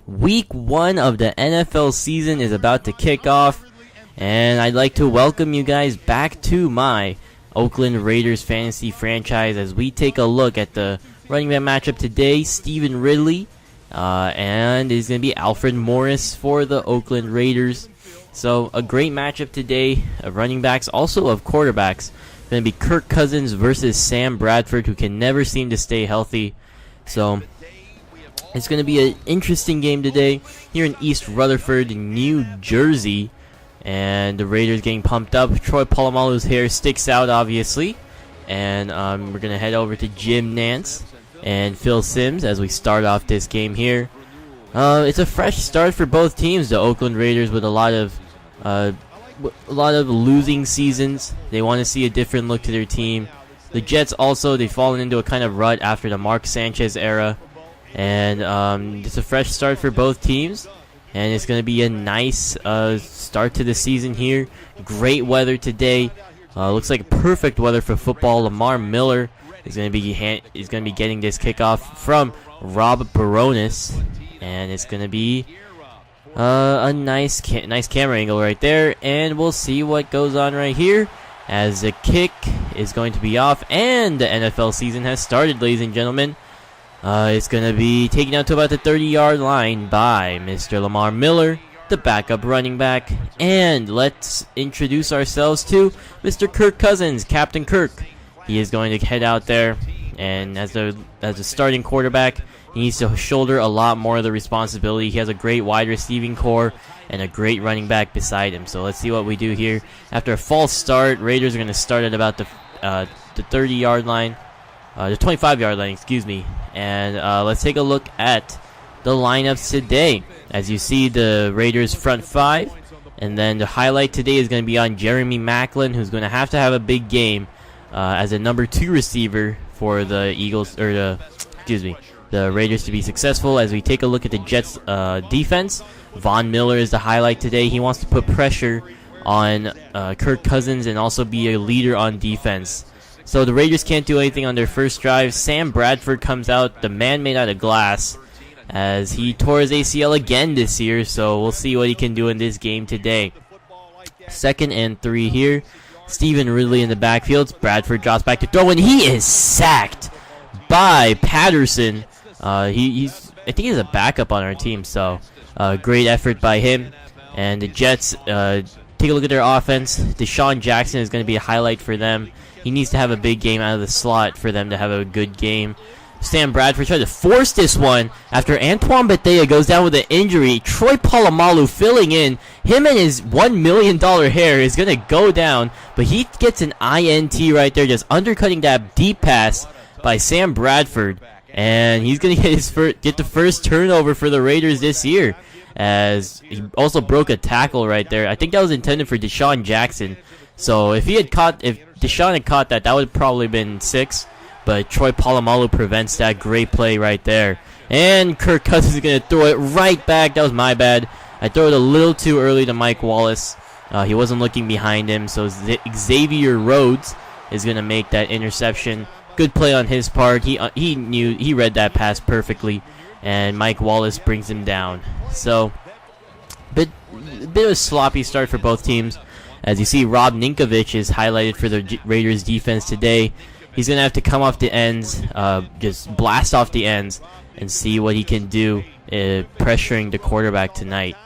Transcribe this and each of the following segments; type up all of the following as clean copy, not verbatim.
Week 1 of the NFL season is about to kick off, and I'd like to welcome you guys back to my Oakland Raiders fantasy franchise as we take a look at the running back matchup today. Stephen Ridley and it's going to be Alfred Morris for the Oakland Raiders. So a great matchup today of running backs, also of quarterbacks. It's going to be Kirk Cousins versus Sam Bradford, who can never seem to stay healthy. So it's going to be an interesting game today here in East Rutherford, New Jersey. And the Raiders getting pumped up. Troy Polamalu's hair sticks out, obviously. And we're going to head over to Jim Nance and Phil Sims as we start off this game here. It's a fresh start for both teams. The Oakland Raiders with a lot of losing seasons. They want to see a different look to their team. The Jets also, they've fallen into a kind of rut after the Mark Sanchez era. And it's a fresh start for both teams. And it's going to be a nice start to the season here. Great weather today. Looks like perfect weather for football. Lamar Miller is going to be getting this kickoff from Rob Baronis. And it's going to be a nice camera angle right there. And we'll see what goes on right here as the kick is going to be off. And the NFL season has started, ladies and gentlemen. It's going to be taken out to about the 30-yard line by Mr. Lamar Miller, the backup running back. And let's introduce ourselves to Mr. Kirk Cousins, Captain Kirk. He is going to head out there, and as a starting quarterback, he needs to shoulder a lot more of the responsibility. He has a great wide receiving core and a great running back beside him. So let's see what we do here. After a false start, Raiders are going to start at about the 30-yard line. The 25-yard line, excuse me. And let's take a look at the lineups today. As you see, the Raiders front five. And then the highlight today is going to be on Jeremy Maclin, who's going to have a big game as a number 2 receiver for the the Raiders to be successful. As we take a look at the Jets defense, Von Miller is the highlight today. He wants to put pressure on Kirk Cousins and also be a leader on defense. So the Raiders can't do anything on their first drive. Sam Bradford comes out, the man made out of glass, as he tore his ACL again this year. So we'll see what he can do in this game today. 2nd and 3 here. Stephen Ridley in the backfield. Bradford drops back to throw, and he is sacked by Patterson. I think he's a backup on our team, so great effort by him. And the Jets, take a look at their offense. Deshaun Jackson is going to be a highlight for them. He needs to have a big game out of the slot for them to have a good game. Sam Bradford tried to force this one after Antoine Bethea goes down with an injury. Troy Polamalu filling in. Him and his $1 million hair is going to go down, but he gets an INT right there, just undercutting that deep pass by Sam Bradford. And he's going to get the first turnover for the Raiders this year, as he also broke a tackle right there. I think that was intended for Deshaun Jackson. So if Deshaun had caught that, that would have probably been 6. But Troy Polamalu prevents that great play right there. And Kirk Cousins is going to throw it right back. That was my bad. I threw it a little too early to Mike Wallace. He wasn't looking behind him. So Xavier Rhodes is going to make that interception. Good play on his part. He read that pass perfectly. And Mike Wallace brings him down. So a bit of a sloppy start for both teams. As you see, Rob Ninkovich is highlighted for the Raiders defense today. He's going to have to come off the ends, just blast off the ends, and see what he can do pressuring the quarterback tonight.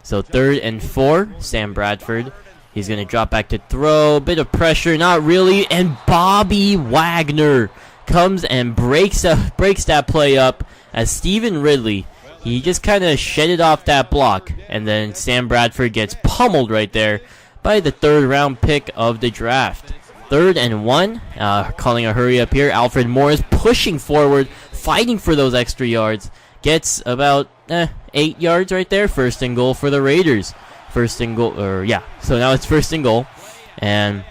So 3rd and 4, Sam Bradford. He's going to drop back to throw. Bit of pressure, not really. And Bobby Wagner comes and breaks that play up as Stephen Ridley. He just kind of shedded off that block. And then Sam Bradford gets pummeled right there by the 3rd round pick of the draft. 3rd and 1, calling a hurry up here. Alfred Morris pushing forward, fighting for those extra yards. Gets about 8 yards right there. 1st and goal for the Raiders. So now it's 1st and goal. And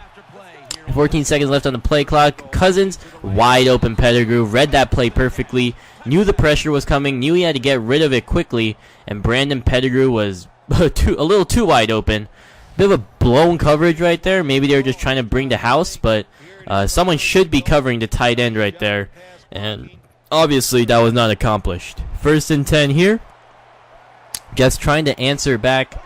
14 seconds left on the play clock. Cousins, wide open Pettigrew, read that play perfectly. Knew the pressure was coming, knew he had to get rid of it quickly. And Brandon Pettigrew was a little too wide open. Bit of a blown coverage right there. Maybe they were just trying to bring the house, but someone should be covering the tight end right there. And obviously that was not accomplished. 1st and 10 here Just trying to answer back.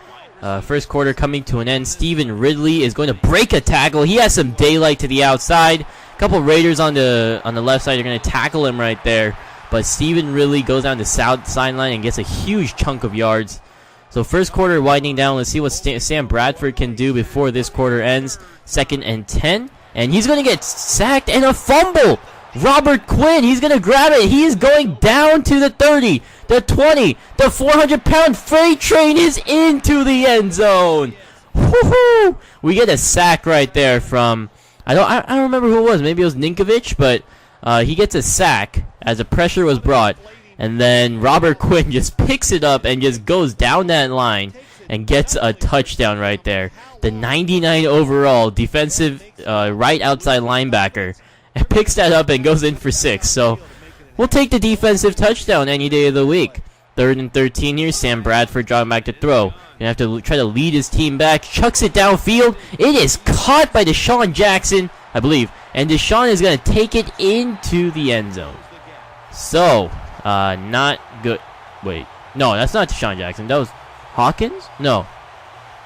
First quarter coming to an end. Stephen Ridley is going to break a tackle. He has some daylight to the outside. A couple Raiders on the left side are going to tackle him right there. But Stephen Ridley goes down the south sideline and gets a huge chunk of yards. So first quarter winding down. Let's see what Sam Bradford can do before this quarter ends. 2nd and 10. And he's going to get sacked and a fumble. Robert Quinn, he's going to grab it. He is going down to the 30, the 20, the 400-pound freight train is into the end zone. Woohoo! We get a sack right there from, I don't remember who it was. Maybe it was Ninkovich, but he gets a sack as the pressure was brought. And then Robert Quinn just picks it up and just goes down that line and gets a touchdown right there. The 99 overall defensive right outside linebacker picks that up and goes in for 6. So we'll take the defensive touchdown any day of the week. 3rd and 13 here. Sam Bradford dropping back to throw. Gonna have to try to lead his team back. Chucks it downfield. It is caught by Deshaun Jackson, I believe. And Deshaun is going to take it into the end zone. So, not good. Wait. No, that's not Deshaun Jackson. That was Hawkins? No.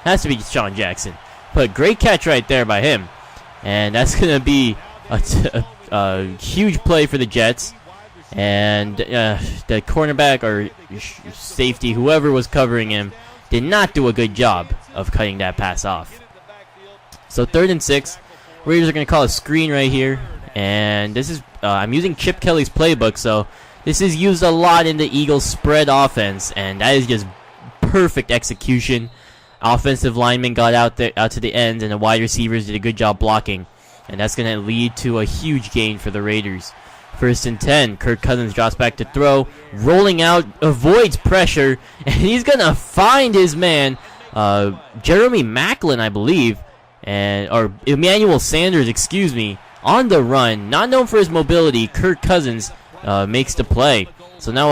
Has to be Deshaun Jackson. But great catch right there by him. And that's going to be a huge play for the Jets. And the cornerback or safety, whoever was covering him, did not do a good job of cutting that pass off. So 3rd and 6. Raiders are going to call a screen right here. And this is, I'm using Chip Kelly's playbook, so this is used a lot in the Eagles spread offense. And that is just perfect execution. Offensive linemen got out to the ends, and the wide receivers did a good job blocking. And that's going to lead to a huge gain for the Raiders. 1st and 10. Kirk Cousins drops back to throw. Rolling out, avoids pressure. And he's going to find his man, Jeremy Maclin, I believe. Or Emmanuel Sanders, excuse me. On the run. Not known for his mobility. Kirk Cousins makes the play. So now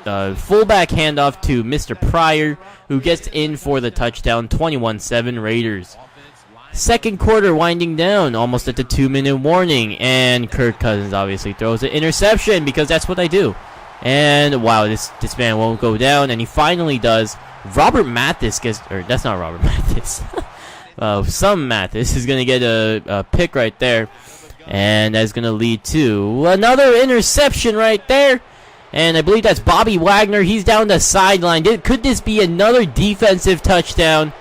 a fullback handoff to Mr. Pryor, who gets in for the touchdown. 21-7 Raiders. 2nd quarter winding down, almost at the 2-minute warning, and Kirk Cousins obviously throws an interception because that's what I do. And wow, this man won't go down, and he finally does. Robert Mathis gets, or that's not Robert Mathis. Some Mathis is gonna get a pick right there, and that's gonna lead to another interception right there. And I believe that's Bobby Wagner. He's down the sideline. Could this be another defensive touchdown?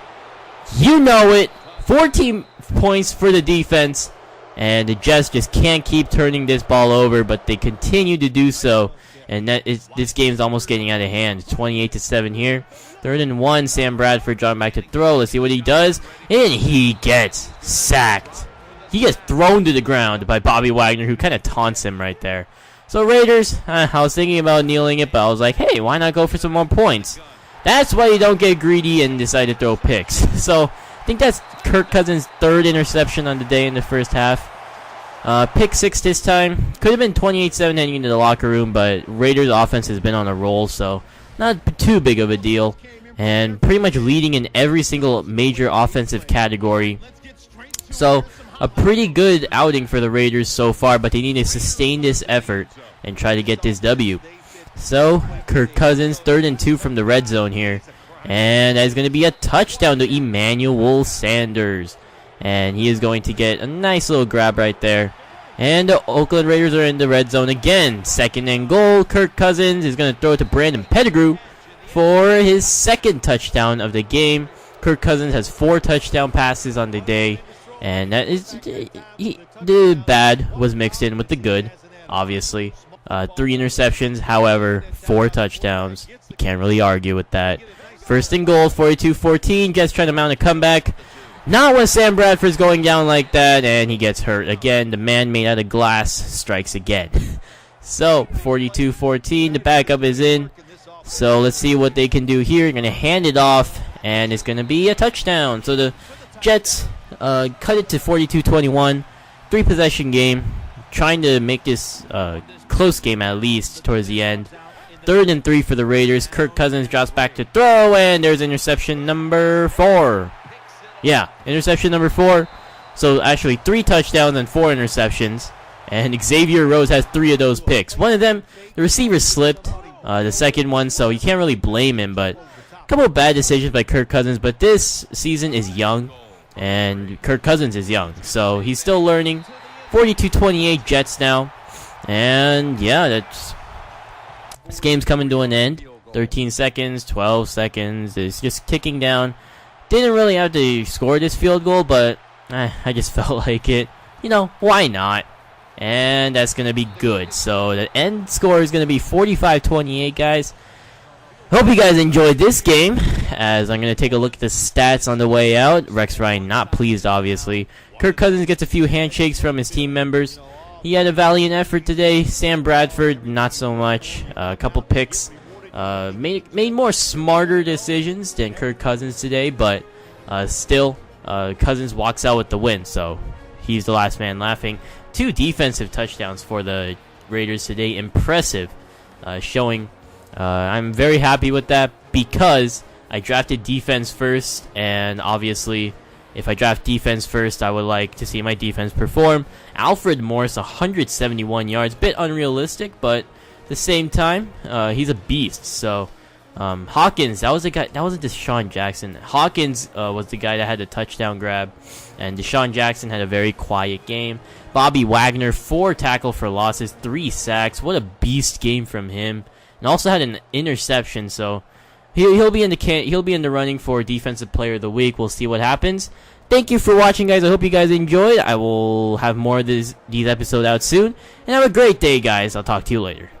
You know it. 14 points for the defense, and the Jets just can't keep turning this ball over, but they continue to do so, and this game's almost getting out of hand. 28-7 here. 3rd and 1, Sam Bradford dropping back to throw. Let's see what he does, and he gets sacked. He gets thrown to the ground by Bobby Wagner, who kind of taunts him right there. So Raiders, I was thinking about kneeling it, but I was like, hey, why not go for some more points? That's why you don't get greedy and decide to throw picks. So I think that's Kirk Cousins' 3rd interception on the day in the first half. Pick 6 this time. Could have been 28-7 heading into the locker room, but Raiders' offense has been on a roll, so not too big of a deal. And pretty much leading in every single major offensive category. So a pretty good outing for the Raiders so far, but they need to sustain this effort and try to get this W. So Kirk Cousins, 3rd and 2 from the red zone here. And that is going to be a touchdown to Emmanuel Sanders. And he is going to get a nice little grab right there. And the Oakland Raiders are in the red zone again. 2nd and goal. Kirk Cousins is going to throw it to Brandon Pettigrew for his 2nd touchdown of the game. Kirk Cousins has 4 touchdown passes on the day. And that is the bad was mixed in with the good, obviously. 3 interceptions, however, 4 touchdowns. You can't really argue with that. 1st and goal, 42-14. Jets trying to mount a comeback. Not when Sam Bradford's going down like that, and he gets hurt again. The man made out of glass strikes again. So, 42-14. The backup is in. So, let's see what they can do here. They're going to hand it off, and it's going to be a touchdown. So, the Jets cut it to 42-21. 3-possession game. Trying to make this close game at least towards the end. 3rd and 3 for the Raiders. Kirk Cousins drops back to throw, and there's interception number 4. Yeah, interception number 4. So actually 3 touchdowns and 4 interceptions. And Xavier Rhodes has 3 of those picks. One of them, the receiver slipped, the second one, so you can't really blame him, but couple of bad decisions by Kirk Cousins, but this season is young, and Kirk Cousins is young, so he's still learning. 42-28 Jets now, and yeah, this game's coming to an end. 13 seconds, 12 seconds, it's just ticking down. Didn't really have to score this field goal, but I just felt like it. You know, why not? And that's going to be good. So the end score is going to be 45-28, guys. Hope you guys enjoyed this game, as I'm going to take a look at the stats on the way out. Rex Ryan not pleased, obviously. Kirk Cousins gets a few handshakes from his team members. He had a valiant effort today. Sam Bradford, not so much. A couple picks. Made more smarter decisions than Kirk Cousins today, but still, Cousins walks out with the win, so he's the last man laughing. 2 defensive touchdowns for the Raiders today. Impressive showing. I'm very happy with that because I drafted defense first, and obviously if I draft defense first, I would like to see my defense perform. Alfred Morris, 171 yards. Bit unrealistic, but at the same time, he's a beast. So Hawkins, that was the guy. That wasn't Deshaun Jackson. Hawkins was the guy that had the touchdown grab, and Deshaun Jackson had a very quiet game. Bobby Wagner, 4 tackle for losses, 3 sacks. What a beast game from him, and also had an interception. So he'll be in the running for Defensive Player of the Week. We'll see what happens. Thank you for watching, guys. I hope you guys enjoyed. I will have more of these episodes out soon, and have a great day, guys. I'll talk to you later.